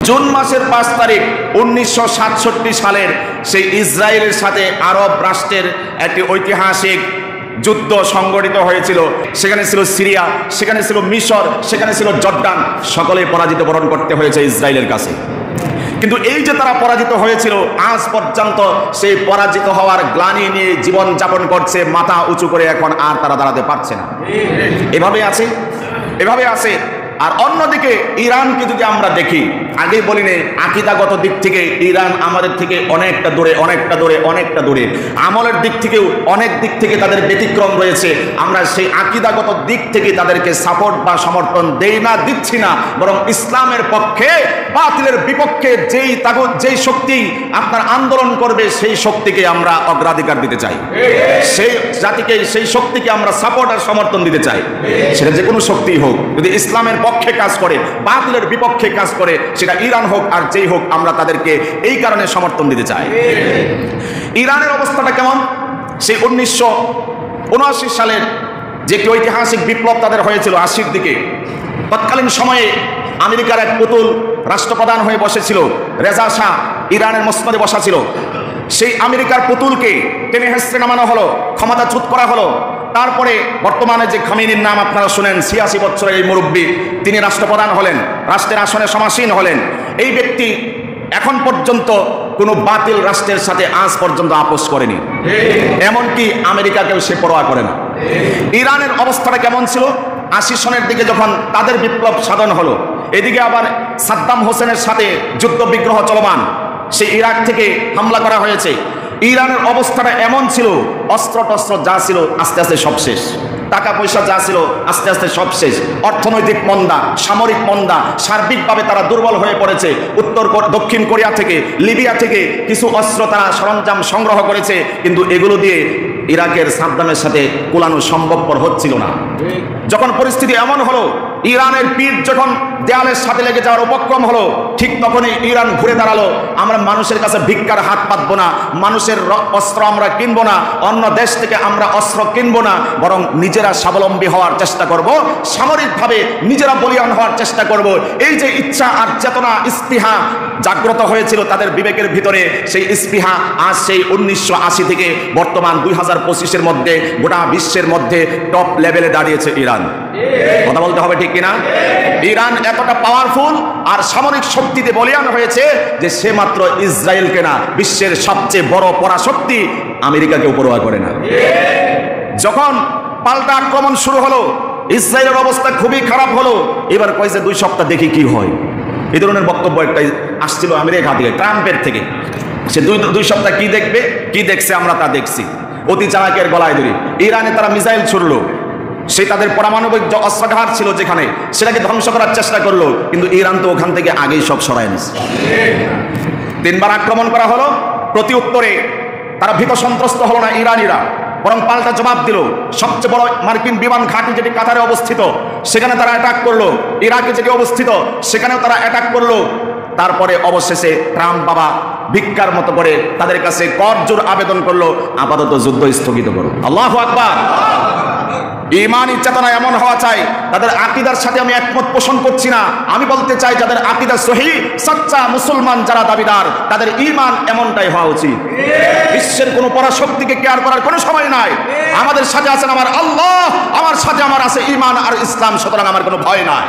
June মাসের 5 তারিখ 1967 সালের সেই ইসরায়েলের সাথে আরব রাষ্ট্রের একটি ঐতিহাসিক যুদ্ধ সংগঠিত হয়েছিল। সেখানে ছিল সিরিয়া, সেখানে ছিল মিশর, সেখানে ছিল জর্ডান। সকলেই পরাজিত বরণ করতে হয়েছে ইসরায়েলের কাছে। কিন্তু এই যে তারা পরাজিত হয়েছিল, আজ পর্যন্ত সেই পরাজিত হওয়ার গ্লানি নিয়ে জীবন যাপন করছে, মাথা উঁচু করে। এখন আর তারা দাঁড়াতে পারছে না, এভাবে আছে। আর অন্যদিকে ইরানকে যদি আমরা দেখি, আগেই বলিনি আকীদাগত দিক থেকে ইরান আমাদের থেকে অনেকটা দূরে। আমলের দিক থেকেও অনেক দিক থেকে তাদের ব্যতিক্রম রয়েছে। আমরা সেই আকীদাগত দিক থেকে তাদেরকে সাপোর্ট বা সমর্থন দিচ্ছি না, বরং ইসলামের পক্ষে বাতিলের বিপক্ষে যেই শক্তি আপনার আন্দোলন করবে সেই শক্তিকে আমরা অগ্রাধিকার দিতে চাই, সেই জাতিকে, সেই শক্তিকে আমরা সাপোর্ট আর সমর্থন দিতে চাই। সেটা যে কোনো শক্তি হোক, যদি ইসলামের পক্ষে কাজ করে, বাতিলের বিপক্ষে কাজ করে, সেটা ইরান হোক আর যেই হোক, আমরা তাদেরকে এই কারণে সমর্থন দিতে চাই। ইরানের অবস্থাটা কেমন? সেই 1979 সালের যে একটি ঐতিহাসিক বিপ্লব তাদের হয়েছিল 80-র দিকে, তৎকালীন সময়ে আমেরিকার এক পুতুল রাষ্ট্রপ্রধান হয়ে বসেছিল, রেজা শাহ ইরানের মসনদে বসা ছিল। সেই আমেরিকার পুতুলকে টেনে হেসড়ে নামানো হলো, ক্ষমতাচ্যুত করা হলো। তারপরে বর্তমানে যে খামেনির নাম আপনারা শুনেন, 86 বছরের এই মুরব্বী, তিনি রাষ্ট্রপ্রধান হলেন, রাষ্ট্রের আসনে সমাসীন হলেন। এই ব্যক্তি এখন পর্যন্ত কোনো বাতিল রাষ্ট্রের সাথে আজ পর্যন্ত আপোষ করেনি, এমনকি আমেরিকাকেও সে পরোয়া করে না। ইরানের অবস্থাটা কেমন ছিল? 80 সনের দিকে যখন তাদের বিপ্লব সাধন হলো, এদিকে আবার সাদ্দাম হোসেনের সাথে যুদ্ধ বিগ্রহ চলমান, সেই ইরাক থেকে হামলা করা হয়েছে। ইরানের অবস্থাটা এমন ছিল, অস্ত্র টস্ত্র যা ছিল আস্তে আস্তে সব শেষ, টাকা পয়সা যা ছিল আস্তে আস্তে সব শেষ, অর্থনৈতিক মন্দা, সামরিক মন্দা, সার্বিকভাবে তারা দুর্বল হয়ে পড়েছে। দক্ষিণ কোরিয়া থেকে, লিবিয়া থেকে কিছু অস্ত্র তারা সরঞ্জাম সংগ্রহ করেছে, কিন্তু এগুলো দিয়ে ইরাকের সাদ্দামের সাথে কুলানো সম্ভবপর হচ্ছিল না। যখন পরিস্থিতি এমন হলো, ইরানের পিঠ যখন দেয়ালের সাথে লেগে যাওয়ার উপক্রম হলো, ঠিক তখনই ইরান ঘুরে দাঁড়ালো, আমরা মানুষের কাছে ভিক্ষার হাত পাতবো না, মানুষের অস্ত্র আমরা কিনবো না, অন্য দেশ থেকে আমরা অস্ত্র কিনবো না, বরং নিজেরা স্বাবলম্বী হওয়ার চেষ্টা করব, সামরিকভাবে নিজেরা বলিয়ান হওয়ার চেষ্টা করব। এই যে ইচ্ছা আর চেতনা, স্পৃহা জাগ্রত হয়েছিল তাদের বিবেকের ভিতরে, সেই স্পৃহা আজ সেই 1980 থেকে বর্তমান 2025-এর মধ্যে গোটা বিশ্বের মধ্যে টপ লেভেলে দাঁড়িয়েছে ইরান। কথা বলতে হবে ঠিক কিনা? ইরান এতটা পাওয়ারফুল আর সামরিক শক্তিতে বলিয়ান হয়েছে যে সে মাত্র ইসরায়েলকে না, বিশ্বের সবচেয়ে বড় পরাশক্তি আমেরিকাকে পরোয়া করে না। যখন পাল্টা আক্রমণ শুরু হলো, ইসরায়েলের অবস্থা খুবই খারাপ হলো। এবার কয়েছে 2 সপ্তাহ দেখি কি হয়। এই ধরনের বক্তব্য একটাই আসছিল আমেরিকা থেকে, ট্রাম্পের থেকে। সে 2 সপ্তাহ কি দেখবে, কি দেখছে আমরা তা দেখছি। অতি চালাকের গলায় ধরি ইরানে তারা মিসাইল ছুড়লো, সে তাদের পারমাণবিক অস্ত্রাগার ছিল যেখানে, সেটাকে ধ্বংস করার চেষ্টা করলো, কিন্তু ইরান তো ওখান থেকে আগেই সব সরায় নিছে। 3 বার আক্রমণ করা হলো, প্রতি উত্তরে তারা ভীত সন্ত্রস্ত হলো না ইরানিরা, বরং পাল্টা জবাব দিল। সবচেয়ে বড় মার্কিন বিমান ঘাঁটি যেটি কাতারে অবস্থিত, সেখানে তারা অ্যাটাক করলো। ইরাকে যেটি অবস্থিত, সেখানেও তারা অ্যাটাক করলো। তারপরে অবশেষে ট্রাম্প বাবা ভিক্ষার মতো করে তাদের কাছে করজোর আবেদন করলো, আপাতত যুদ্ধ স্থগিত করো। আল্লাহু আকবার। ঈমানি চেতনা এমন হওয়া চাই, তাদের আকীদার সাথে আমি একমত পোষণ করছি না, আমি বলতে চাই যাদের আকীদা সহিহ, সচ্চা মুসলমান যারা দাবিদার, তাদের ঈমান এমনটাই হওয়া উচিত। বিশ্বের কোনো পরাশক্তিকে কেয়ার করার কোনো সময় নাই। আমাদের সাথে আছেন আমার আল্লাহ, আমার সাথে আমার আছে ঈমান আর ইসলাম, সুতরাং আমার কোনো ভয় নাই।